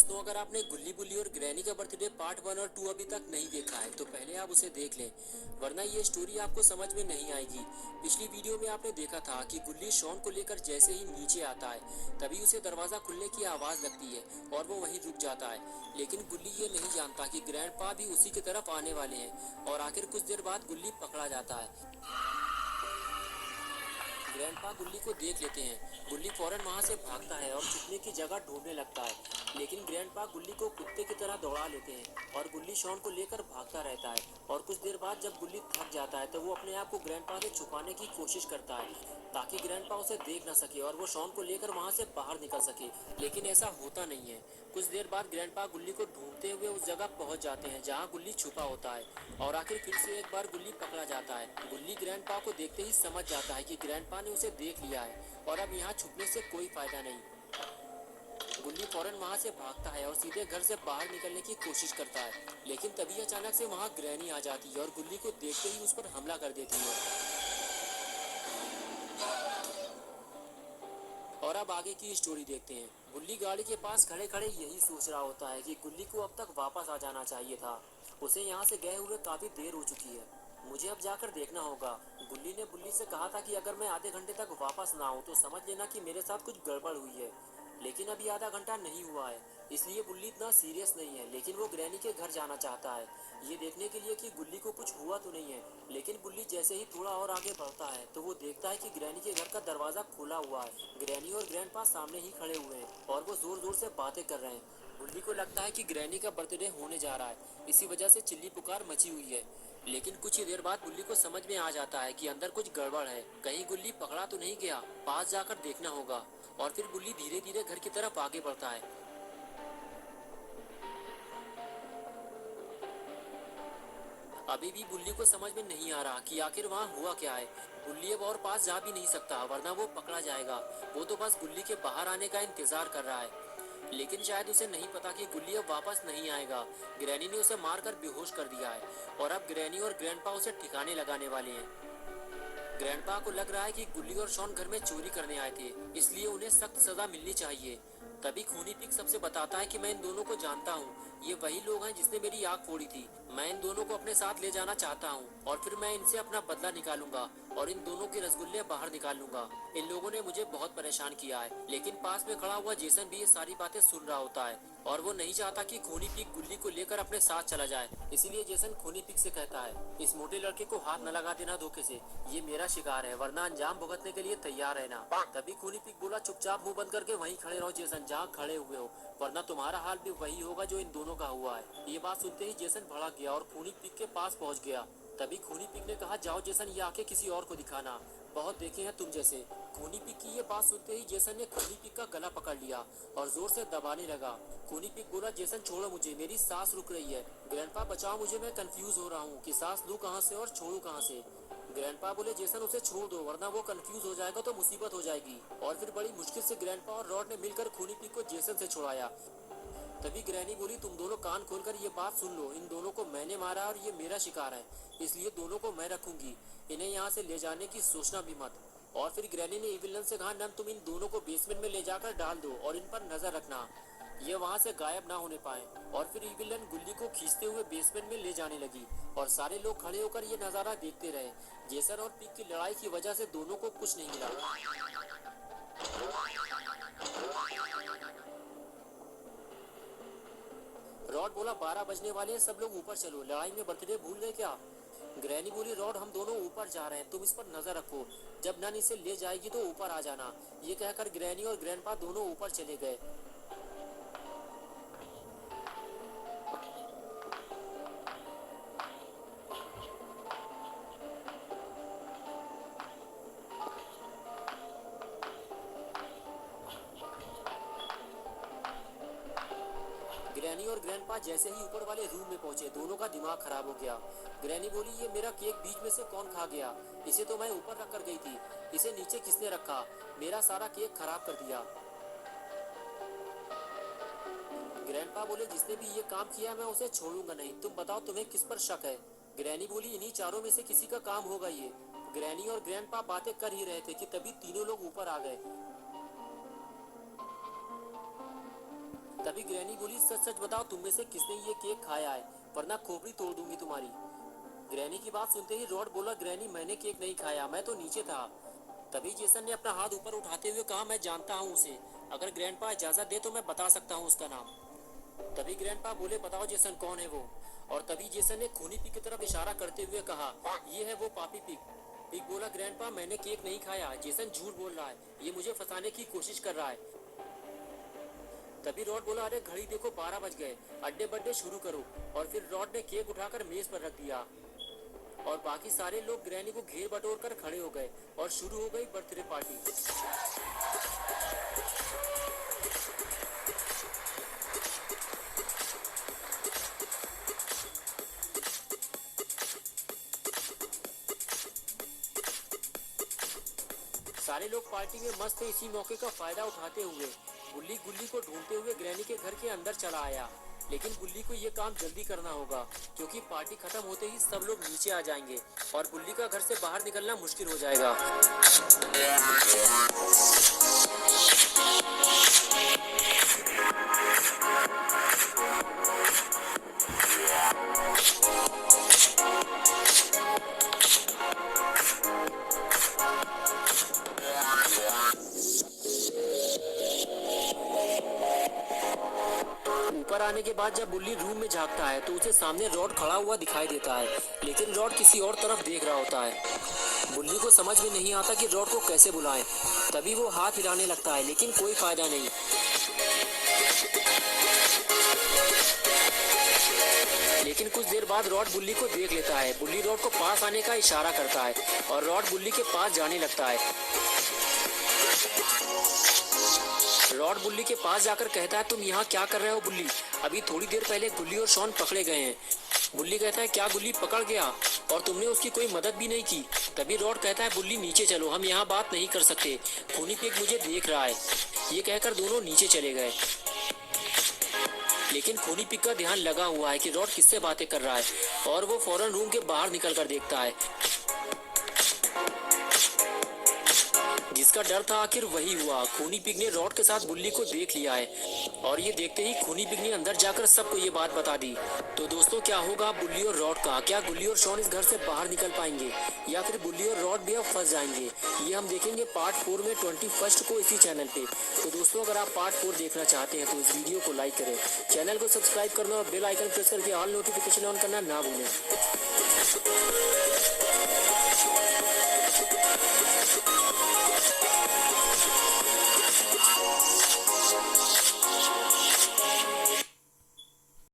दोस्तों, अगर आपने गुल्ली बुल्ली और ग्रैनी का बर्थडे पार्ट 1 और 2 अभी तक नहीं देखा है तो पहले आप उसे देख लें, वरना ये स्टोरी आपको समझ में नहीं आएगी। पिछली वीडियो में आपने देखा था कि गुल्ली शॉन को लेकर जैसे ही नीचे आता है तभी उसे दरवाजा खुलने की आवाज लगती है और वो वहीं रुक जाता है। लेकिन गुल्ली ये नहीं जानता कि ग्रैंडपा भी उसी की तरफ आने वाले हैं और आखिर कुछ देर बाद गुल्ली पकड़ा जाता है। ग्रैंडपा गुल्ली को देख लेते हैं। गुल्ली फौरन वहां से भागता है और छुपने की जगह ढूंढने लगता है, लेकिन ग्रैंडपा गुल्ली को कुत्ते की तरह दौड़ा लेते हैं और गुल्ली शॉन को लेकर भागता रहता है। और कुछ देर बाद जब गुल्ली थक जाता है तो वो अपने आप को ग्रैंडपा से छुपाने की कोशिश करता है ताकि ग्रैंडपा उसे देख ना सके और वो शॉन को लेकर वहां से बाहर निकल सके, लेकिन ऐसा होता नहीं है। कुछ देर बाद ग्रैंडपा गुल्ली को ढूंढते हुए उस जगह पहुंच जाते हैं जहां गुल्ली छुपा होता है और आखिर फिर से एक बार गुल्ली पकड़ा जाता है। गुल्ली ग्रैंडपा को देखते ही समझ जाता है कि ग्रैंडपा ने उसे देख लिया है और अब यहाँ छुपने से कोई फायदा नहीं। गुल्ली फौरन वहां से भागता है और सीधे घर से बाहर निकलने की कोशिश करता है, लेकिन तभी अचानक से वहां ग्रैनी आ जाती है और गुल्ली को देखते ही उस पर हमला कर देती है। और अब आगे की स्टोरी देखते हैं। गुल्ली गाड़ी के पास खड़े खड़े यही सोच रहा होता है कि गुल्ली को अब तक वापस आ जाना चाहिए था। उसे यहाँ से गए हुए काफी देर हो चुकी है, मुझे अब जाकर देखना होगा। गुल्ली ने बुल्ली से कहा था कि अगर मैं आधे घंटे तक वापस ना आऊँ तो समझ लेना कि मेरे साथ कुछ गड़बड़ हुई है, लेकिन अभी आधा घंटा नहीं हुआ है, इसलिए गुल्ली इतना सीरियस नहीं है। लेकिन वो ग्रैनी के घर जाना चाहता है, ये देखने के लिए कि गुल्ली को कुछ हुआ तो नहीं है। लेकिन गुल्ली जैसे ही थोड़ा और आगे बढ़ता है तो वो देखता है कि ग्रैनी के घर का दरवाजा खुला हुआ है। ग्रैनी और ग्रैंडपा सामने ही खड़े हुए हैं और वो जोर जोर से बातें कर रहे हैं। गुल्ली को लगता है कि ग्रैनी का बर्थडे होने जा रहा है, इसी वजह से चिल्ली पुकार मची हुई है। लेकिन कुछ ही देर बाद गुल्ली को समझ में आ जाता है कि अंदर कुछ गड़बड़ है, कहीं गुल्ली पकड़ा तो नहीं गया, पास जाकर देखना होगा। और फिर गुल्ली धीरे धीरे घर की तरफ आगे बढ़ता है। अभी भी गुल्ली को समझ में नहीं आ रहा कि आखिर वहाँ हुआ क्या है। गुल्ली अब और पास जा भी नहीं सकता वरना वो पकड़ा जाएगा। वो तो बस गुल्ली के बाहर आने का इंतजार कर रहा है, लेकिन शायद उसे नहीं पता कि गुल्ली अब वापस नहीं आएगा। ग्रैनी ने उसे मारकर बेहोश कर दिया है और अब ग्रैनी और ग्रैंडपा उसे ठिकाने लगाने वाले हैं। ग्रैंडपा को लग रहा है कि गुल्ली और शॉन घर में चोरी करने आए थे, इसलिए उन्हें सख्त सजा मिलनी चाहिए। तभी खूनी पिग सबसे बताता है कि मैं इन दोनों को जानता हूँ, ये वही लोग हैं जिसने मेरी आँख फोड़ी थी। मैं इन दोनों को अपने साथ ले जाना चाहता हूँ और फिर मैं इनसे अपना बदला निकालूंगा और इन दोनों के रसगुल्ले बाहर निकाल लूंगा। इन लोगों ने मुझे बहुत परेशान किया है। लेकिन पास में खड़ा हुआ जेसन भी ये सारी बातें सुन रहा होता है और वो नहीं चाहता कि खूनी पिग गुल्ली को लेकर अपने साथ चला जाए, इसीलिए जेसन खूनी पिग से कहता है, इस मोटे लड़के को हाथ न लगा देना धोखे से, ये मेरा शिकार है, वरना अंजाम भुगतने के लिए तैयार रहना। तभी खूनी पिग बोला, चुपचाप मुंह बंद करके वहीं खड़े रहो जेसन, जहाँ खड़े हुए हो, वरना तुम्हारा हाल भी वही होगा जो इन दोनों का हुआ है। ये बात सुनते ही जेसन भड़क गया और खूनी पिग के पास पहुंच गया। तभी खूनी पिग ने कहा, जाओ जेसन, ये आंखें किसी और को दिखाना, बहुत देखे हैं तुम जैसे। खूनी पिग की ये बात सुनते ही जेसन ने खूनी पिग का गला पकड़ लिया और जोर से दबाने लगा। खूनी पिग बोला, जेसन छोड़ो मुझे, मेरी सांस रुक रही है। ग्रैंडपा बचाओ मुझे, मैं कंफ्यूज हो रहा हूँ कि सांस लूं कहाँ से और छोड़ू कहाँ से। ग्रैंडपा बोले, जेसन उसे छोड़ दो, वरना वो कंफ्यूज हो जाएगा तो मुसीबत हो जाएगी। और फिर बड़ी मुश्किल से ग्रैंडपा और रॉड ने मिलकर खूनी पिग को जेसन से छुड़ाया। तभी ग्रैनी बोली, तुम दोनों कान खोलकर ये बात सुन लो, इन दोनों को मैंने मारा और ये मेरा शिकार है, इसलिए दोनों को मैं रखूंगी, इन्हें यहाँ से ले जाने की सोचना भी मत। और फिर ग्रैनी ने इविलन से कहा, नम तुम इन दोनों को बेसमेंट में ले जाकर डाल दो और इन पर नजर रखना, ये वहाँ से गायब ना होने पाए। और फिर इविलन गुल्ली को खींचते हुए बेसमेंट में ले जाने लगी और सारे लोग खड़े होकर ये नज़ारा देखते रहे। जेसन और पिग की लड़ाई की वजह से दोनों को कुछ नहीं मिला। रॉड बोला, 12 बजने वाले हैं, सब लोग ऊपर चलो, लड़ाई में बर्थडे भूल गए क्या। ग्रैनी बोली, रॉड हम दोनों ऊपर जा रहे हैं, तुम इस पर नजर रखो, जब नन इसे ले जाएगी तो ऊपर आ जाना। ये कहकर ग्रैनी और ग्रैंडपा दोनों ऊपर चले गए। ग्रैनी और ग्रैंडपा जैसे ही ऊपर वाले रूम में पहुंचे दोनों का दिमाग खराब हो गया। ग्रैनी बोली, ये मेरा केक बीच में से कौन खा गया, इसे तो मैं ऊपर रख कर गई थी, इसे नीचे किसने रखा, मेरा सारा केक खराब कर दिया। ग्रैंडपा बोले, जिसने भी ये काम किया मैं उसे छोड़ूंगा नहीं, तुम बताओ तुम्हें किस पर शक है। ग्रैनी बोली, इन्हीं चारों में से किसी का काम होगा ये। ग्रैनी और ग्रैंडपा बातें कर ही रहे थे कि तभी तीनों लोग ऊपर आ गए। तभी ग्रैनी बोली, सच सच बताओ तुम में से किसने ये केक खाया है, वरना खोपड़ी तोड़ दूंगी तुम्हारी। ग्रैनी की बात सुनते ही रॉड बोला, ग्रैनी मैंने केक नहीं खाया, मैं तो नीचे था। तभी जेसन ने अपना हाथ ऊपर उठाते हुए कहा, मैं जानता हूँ उसे, अगर ग्रैंडपा इजाजत दे तो मैं बता सकता हूँ उसका नाम। तभी ग्रैंडपा बोले, बताओ जेसन कौन है वो। और तभी जेसन ने खूनी पिग की तरफ इशारा करते हुए कहा, ये है वो पापी पिग। पिग बोला, ग्रैंडपा मैंने केक नहीं खाया, जेसन झूठ बोल रहा है, ये मुझे फंसाने की कोशिश कर रहा है। तभी रॉड बोला, अरे घड़ी देखो 12 बज गए, अड्डे बड्डे शुरू करो। और फिर रॉड ने केक उठाकर मेज पर रख दिया और बाकी सारे लोग ग्रैनी को घेर बटोर कर खड़े हो गए और शुरू हो गई बर्थडे पार्टी। सारे लोग पार्टी में मस्त थे। इसी मौके का फायदा उठाते हुए बुल्ली गुल्ली को ढूंढते हुए ग्रैनी के घर के अंदर चला आया। लेकिन बुल्ली को ये काम जल्दी करना होगा क्योंकि पार्टी खत्म होते ही सब लोग नीचे आ जाएंगे और बुल्ली का घर से बाहर निकलना मुश्किल हो जाएगा। ऊपर आने के बाद जब बुल्ली रूम में झांकता है तो उसे सामने रॉड खड़ा हुआ दिखाई देता है, लेकिन रॉड किसी और तरफ देख रहा होता है। बुल्ली को समझ में नहीं आता कि रॉड को कैसे बुलाएं। तभी वो हाथ हिलाने लगता है, लेकिन कोई फायदा नहीं। लेकिन कुछ देर बाद रॉड बुल्ली को देख लेता है। बुल्ली रॉड को पास आने का इशारा करता है और रॉड बुल्ली के पास जाने लगता है। रॉड बुल्ली के पास जाकर कहता है, तुम यहाँ क्या कर रहे हो बुल्ली? अभी थोड़ी देर पहले गुल्ली और शॉन पकड़े गए हैं। बुल्ली कहता है, क्या गुल्ली पकड़ गया और तुमने उसकी कोई मदद भी नहीं की? तभी रॉड कहता है, बुल्ली नीचे चलो, हम यहाँ बात नहीं कर सकते, खूनी पिग मुझे देख रहा है। ये कहकर दोनों नीचे चले गए। लेकिन खूनी पिग का ध्यान लगा हुआ है कि रॉड किससे बातें कर रहा है और वो फौरन रूम के बाहर निकल कर देखता है। जिसका डर था आखिर वही हुआ। खूनी पिग ने रॉड के साथ बुल्ली को देख लिया है और ये देखते ही खूनी पिग ने अंदर जाकर सबको ये बात बता दी। तो दोस्तों, क्या होगा बुल्ली और रॉड का? क्या गुल्ली और शॉन इस घर से बाहर निकल पाएंगे या फिर बुल्ली और रॉड भी अब फंस जाएंगे? ये हम देखेंगे पार्ट 4 में 21 को इसी चैनल पे। तो दोस्तों, अगर आप पार्ट 4 देखना चाहते हैं तो इस वीडियो को लाइक करें, चैनल को सब्सक्राइब करना और बेल आइकन प्रेस करके ऑल नोटिफिकेशन ऑन करना ना भूलें।